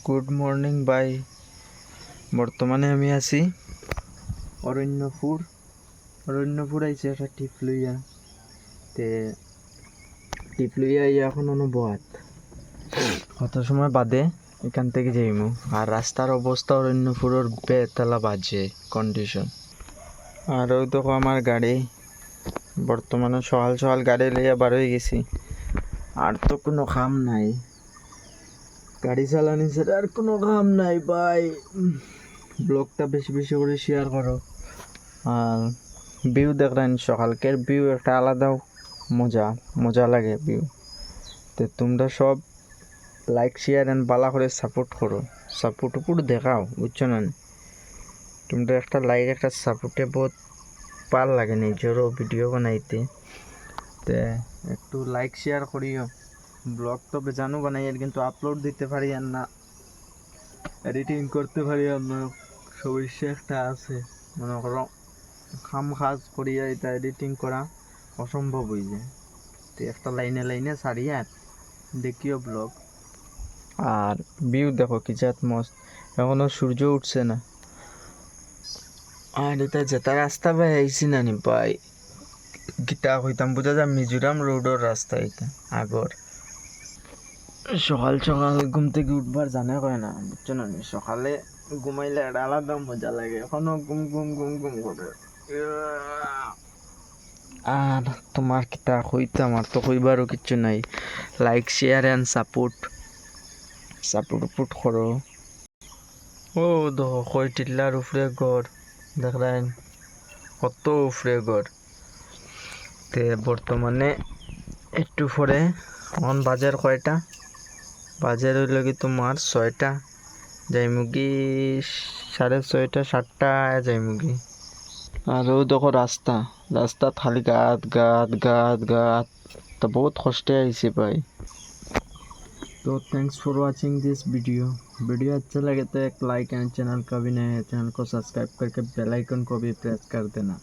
Good morning by. বর্তমানে আমি আছি অরণ্যপুর আইছি একটা টিপ লইয়া। টিপ লইয়া এখন অনুবাদ কত সময় বাদে এখান থেকে যাইমু। আর রাস্তার অবস্থা অরণ্যপুরের বেতলা বাজে কন্ডিশন। আর ওই দেখো আমার গাড়ি, বর্তমানে সকাল গাড়ি লইয়া বার হয়ে গেছি। আর তো কোনো কাম নাই, গাড়ি চালানি ছাড়া আর কোনো কাম নাই ভাই। ব্লগটা বেশি বেশি করে শেয়ার করো। আর ভিউ দেখলেন, সকালকের ভিউ একটা আলাদা মজা লাগে ভিউ। তো তোমরা সব লাইক শেয়ার এন্ড বালা করে সাপোর্ট করো, সাপোর্ট দেখাও, বুঝছো না? তোমরা একটা লাইক একটা সাপোর্টে বহুত ভাল লাগে নিজেরও ভিডিও বানাইতে। তো একটু লাইক শেয়ার করিও। ব্লগ তো বেজানো বানাই আর কিন্তু আপলোড দিতে পারি আর না, এডিটিং করতে পারি আর না। সমস্যা একটা আছে, মনে করো খাম কাজ করিয়া এটা এডিটিং করা অসম্ভব হয়ে যায়। তো একটা লাইনে সারিয়া দেখিও ব্লগ। আর ভিউ দেখো কি জাত মস্ত, এখনো সূর্য উঠছে না। আর এটা যেটা রাস্তা ভাই আইসি না নি ভাই, গীতা হইতাম বোঝা যায় মিজোরাম রোডের রাস্তা। এটা আগর সকাল ঘুম থেকে উঠবার জানে কয় না, বুঝছো না? সকালে ঘুমাইলে একটা আলাদা মজা লাগে, এখনো ঘুম করে। আর তোমার কিতা হইতাম, আর তো কইবারও কিচ্ছু নাই। লাইক শেয়ার অ্যান্ড সাপোর্ট করো। ও দেখো কই টিল্লার উপরে ঘর দেখলেন, কত উপরে ঘর। তে বর্তমানে একটু পরে বাজার কয়টা বাজার হইল কি তোমার 6টা, যাইমুগি 6:30 7টা যাইমুগি। আর ও দেখো রাস্তা খালি গাত তো বহুত কষ্টে আইছে ভাই। तो thanks for watching this video अच्छा लगे तो एक लाइक एंड चैनल का भी नया है, चैनल को सब्सक्राइब करके बेल आइकन को भी प्रेस कर देना।